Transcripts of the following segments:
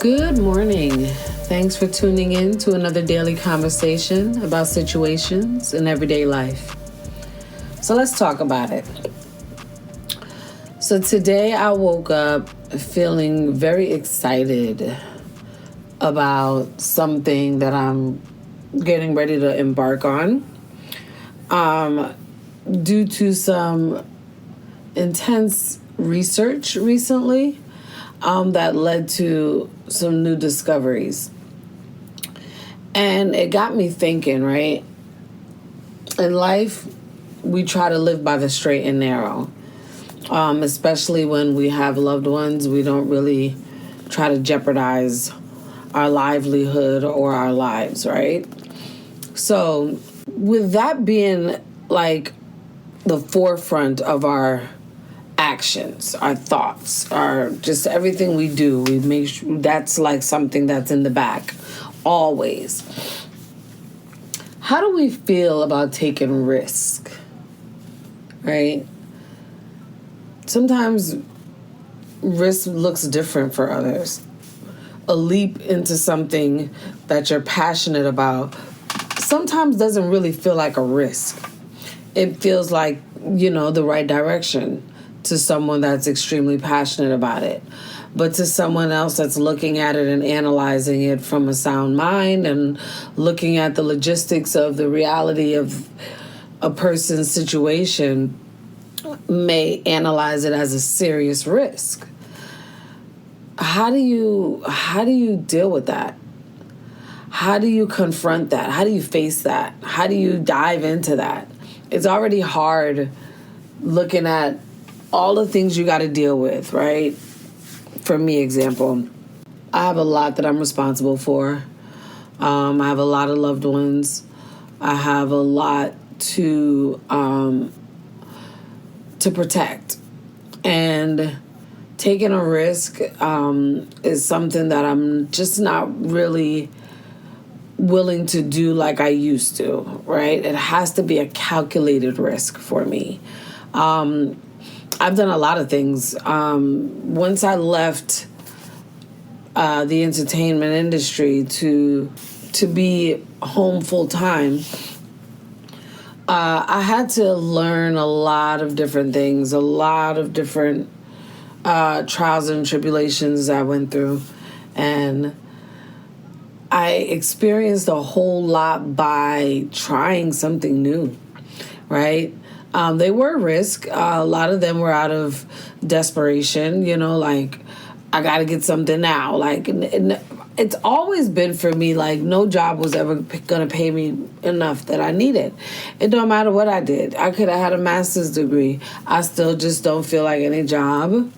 Good morning. Thanks for tuning in to another daily conversation about situations in everyday life. So let's talk about it. So today I woke up feeling very excited about something that I'm getting ready to embark on. Due to some intense research recently that led to some new discoveries. And it got me thinking, right? In life, we try to live by the straight and narrow. Especially when we have loved ones, we don't really try to jeopardize our livelihood or our lives, right? So, with that being like the forefront of our actions, our thoughts, our just everything we do, we make sure that's like something that's in the back always. How do we feel about taking risk? Right? Sometimes risk looks different for others. A leap into something that you're passionate about sometimes doesn't really feel like a risk. It feels like, the right direction to someone that's extremely passionate about it. But to someone else that's looking at it and analyzing it from a sound mind and looking at the logistics of the reality of a person's situation may analyze it as a serious risk. How do you deal with that? How do you confront that? How do you face that? How do you dive into that? It's already hard looking at all the things you got to deal with, right? For me, example, I have a lot that I'm responsible for. I have a lot of loved ones. I have a lot to protect. And taking a risk is something that I'm just not really willing to do like I used to, right? It has to be a calculated risk for me. I've done a lot of things. Once I left the entertainment industry to be home full time, I had to learn a lot of different things, a lot of different trials and tribulations I went through. And I experienced a whole lot by trying something new, right? They were risk. A lot of them were out of desperation, like, I got to get something now. Like, it's always been for me, like, no job was ever going to pay me enough that I needed. It don't matter what I did. I could have had a master's degree. I still just don't feel like any job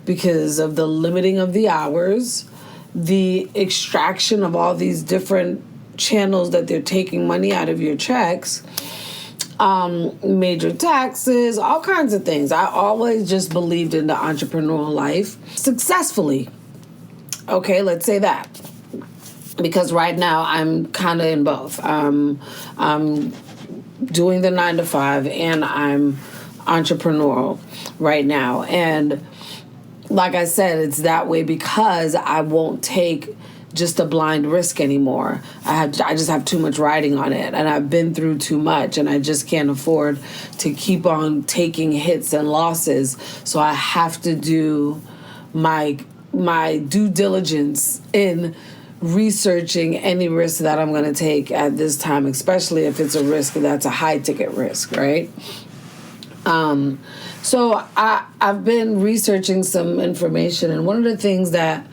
because of the limiting of the hours, the extraction of all these different channels that they're taking money out of your checks, major taxes, all kinds of things. I always just believed in the entrepreneurial life successfully. Okay, let's say that. Because right now I'm kind of in both. I'm doing the 9-to-5 and I'm entrepreneurial right now. And like I said, it's that way because I won't take just a blind risk anymore. I just have too much riding on it, and I've been through too much, and I just can't afford to keep on taking hits and losses. So I have to do my due diligence in researching any risk that I'm going to take at this time, especially if it's a risk that's a high ticket risk, right? So I've been researching some information, and one of the things that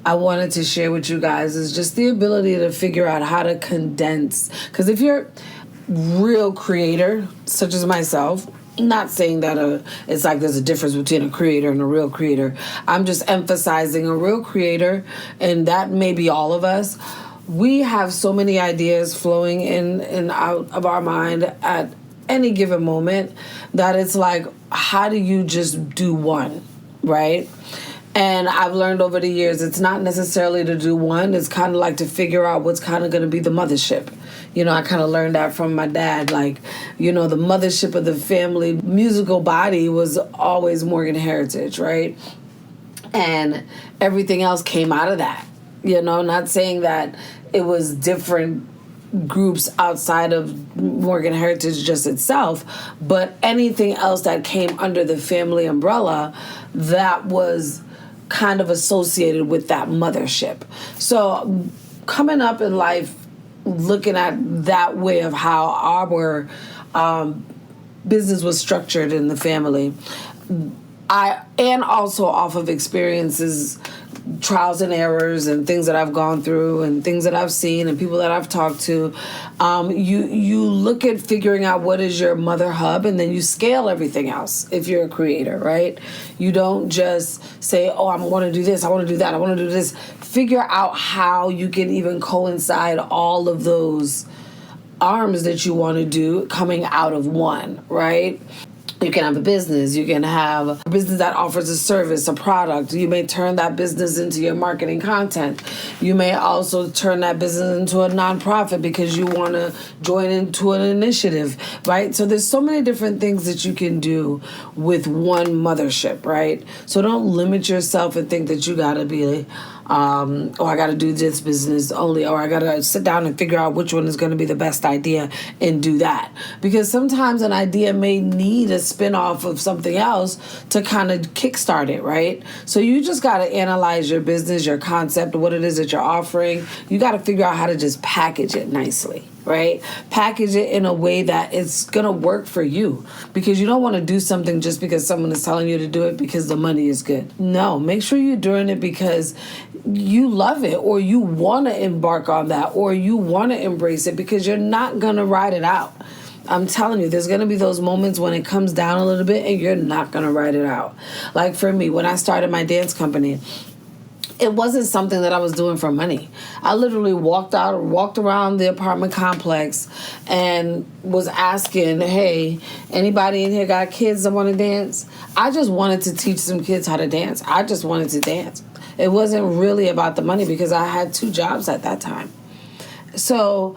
I wanted to share with you guys is just the ability to figure out how to condense. Because if you're a real creator, such as myself, not saying that it's like there's a difference between a creator and a real creator. I'm just emphasizing a real creator, and that may be all of us. We have so many ideas flowing in and out of our mind at any given moment that it's like, how do you just do one, right? And I've learned over the years, it's not necessarily to do one. It's kind of like to figure out what's kind of going to be the mothership. I kind of learned that from my dad. Like, the mothership of the family musical body was always Morgan Heritage, right? And everything else came out of that. Not saying that it was different groups outside of Morgan Heritage just itself, but anything else that came under the family umbrella that was kind of associated with that mothership. So coming up in life, looking at that way of how our business was structured in the family, and also off of experiences, trials and errors, and things that I've gone through, and things that I've seen, and people that I've talked to, you look at figuring out what is your mother hub, and then you scale everything else. If you're a creator, right? You don't just say, "Oh, I want to do this, I want to do that, I want to do this." Figure out how you can even coincide all of those arms that you want to do coming out of one, right? You can have a business. You can have a business that offers a service, a product. You may turn that business into your marketing content. You may also turn that business into a nonprofit because you want to join into an initiative, right? So there's so many different things that you can do with one mothership, right? So don't limit yourself and think that you got to be I got to do this business only, or I got to sit down and figure out which one is going to be the best idea and do that. Because sometimes an idea may need a spin-off of something else to kind of kickstart it, right? So you just got to analyze your business, your concept, what it is that you're offering. You got to figure out how to just package it nicely, right? Package it in a way that it's going to work for you, because you don't want to do something just because someone is telling you to do it because the money is good. No, make sure you're doing it because you love it, or you want to embark on that, or you want to embrace it, because you're not going to ride it out. I'm telling you, there's going to be those moments when it comes down a little bit and you're not going to ride it out. Like for me, when I started my dance company, it wasn't something that I was doing for money. I literally walked around the apartment complex and was asking, "Hey, anybody in here got kids that want to dance?" I just wanted to teach some kids how to dance. I just wanted to dance. It wasn't really about the money because I had 2 jobs at that time. So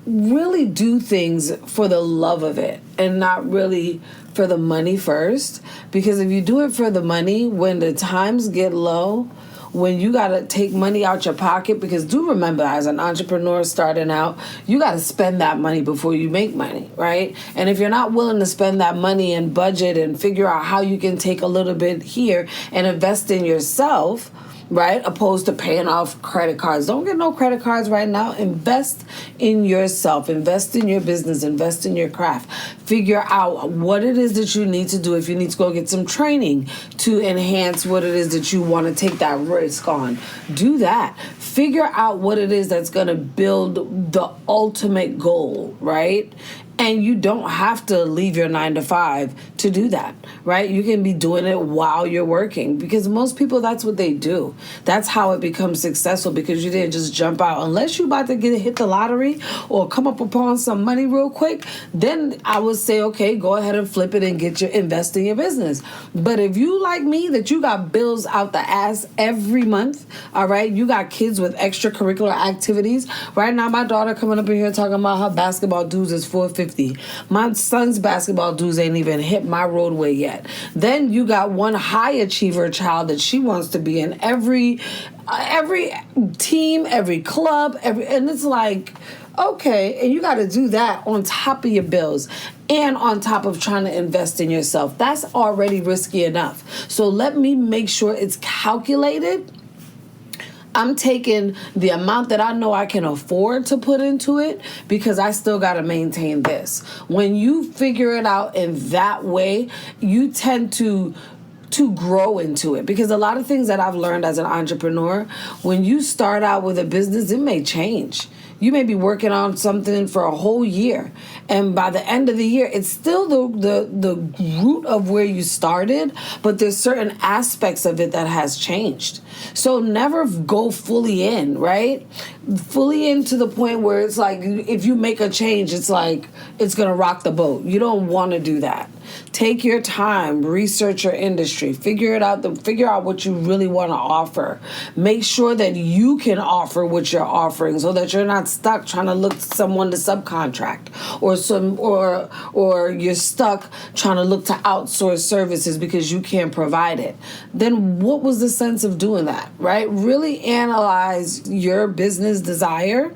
really do things for the love of it and not really for the money first. Because if you do it for the money, when the times get low, when you got to take money out your pocket, because do remember, as an entrepreneur starting out, you got to spend that money before you make money, right? And if you're not willing to spend that money and budget and figure out how you can take a little bit here and invest in yourself, right, opposed to paying off credit cards. Don't get no credit cards right now. Invest in yourself. Invest in your business. Invest in your craft. Figure out what it is that you need to do. If you need to go get some training to enhance what it is that you want to take that risk on, do that. Figure out what it is that's going to build the ultimate goal, right? And you don't have to leave your 9 to 5 to do that, right? You can be doing it while you're working, because most people, that's what they do. That's how it becomes successful, because you didn't just jump out. Unless you're about to hit the lottery or come up upon some money real quick, then I would say, okay, go ahead and flip it and invest in your business. But if you like me, that you got bills out the ass every month, all right? You got kids with extracurricular activities. Right now, my daughter coming up in here talking about her basketball dues is $450. My son's basketball dues ain't even hit my roadway yet. Then you got one high achiever child that she wants to be in every team, every club, and it's like, okay, and you got to do that on top of your bills and on top of trying to invest in yourself. That's already risky enough. So let me make sure it's calculated. I'm taking the amount that I know I can afford to put into it, because I still got to maintain this. When you figure it out in that way, you tend to grow into it. Because a lot of things that I've learned as an entrepreneur, when you start out with a business, it may change. You may be working on something for a whole year, and by the end of the year, it's still the root of where you started, but there's certain aspects of it that has changed. So never go fully in, right? Fully in to the point where it's like, if you make a change, it's like it's gonna rock the boat. You don't want to do that. Take your time, research your industry, figure out what you really want to offer. Make sure that you can offer what you're offering so that you're not stuck trying to look to someone to subcontract or you're stuck trying to look to outsource services because you can't provide it. Then what was the sense of doing that, right? Really analyze your business desire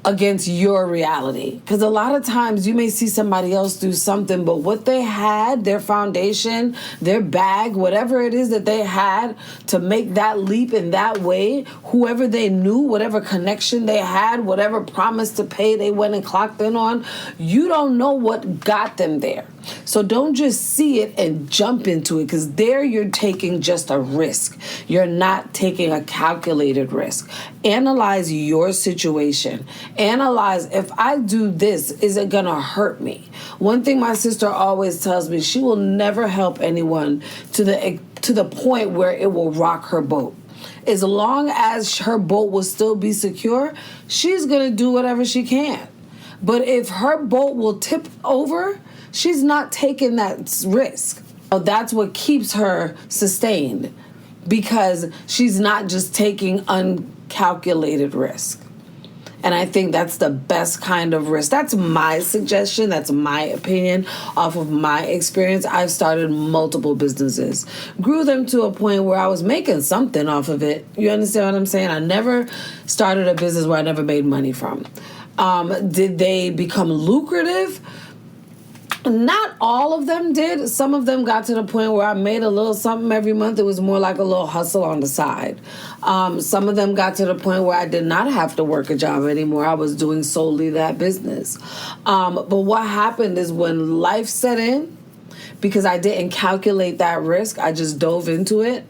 against your reality. Because a lot of times you may see somebody else do something, but what they had, their foundation, their bag, whatever it is that they had to make that leap in that way, whoever they knew, whatever connection they had, whatever promise to pay they went and clocked in on, you don't know what got them there. So don't just see it and jump into it, because there you're taking just a risk. You're not taking a calculated risk. Analyze your situation. Analyze, if I do this, is it gonna hurt me? One thing my sister always tells me, she will never help anyone to the point where it will rock her boat. As long as her boat will still be secure, she's gonna do whatever she can. But if her boat will tip over, she's not taking that risk. That's what keeps her sustained, because she's not just taking uncalculated risk. And I think that's the best kind of risk. That's my suggestion. That's my opinion off of my experience. I've started multiple businesses, grew them to a point where I was making something off of it. You understand what I'm saying? I never started a business where I never made money from. Did they become lucrative? Not all of them did. Some of them got to the point where I made a little something every month. It was more like a little hustle on the side. Some of them got to the point where I did not have to work a job anymore. I was doing solely that business. But what happened is when life set in, because I didn't calculate that risk, I just dove into it.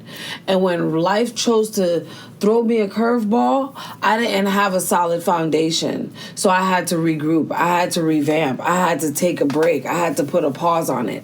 And when life chose to throw me a curveball, I didn't have a solid foundation. So I had to regroup. I had to revamp. I had to take a break. I had to put a pause on it.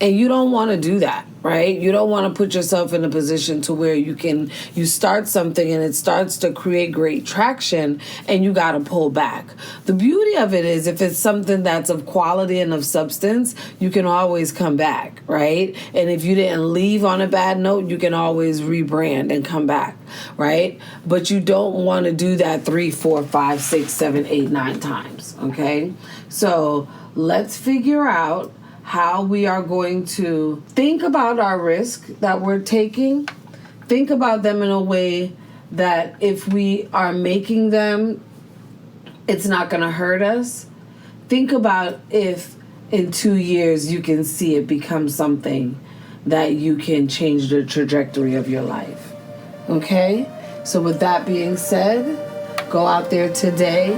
And you don't want to do that, right? You don't want to put yourself in a position to where you start something and it starts to create great traction and you got to pull back. The beauty of it is, if it's something that's of quality and of substance, you can always come back, right? And if you didn't leave on a bad note, you can always rebrand and come back, right? But you don't want to do that 3, 4, 5, 6, 7, 8, 9 times, okay? So let's figure out how we are going to think about our risk that we're taking. Think about them in a way that if we are making them, it's not going to hurt us. Think about if in 2 years you can see it become something that you can change the trajectory of your life. Okay? So with that being said, go out there today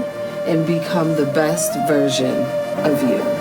and become the best version of you.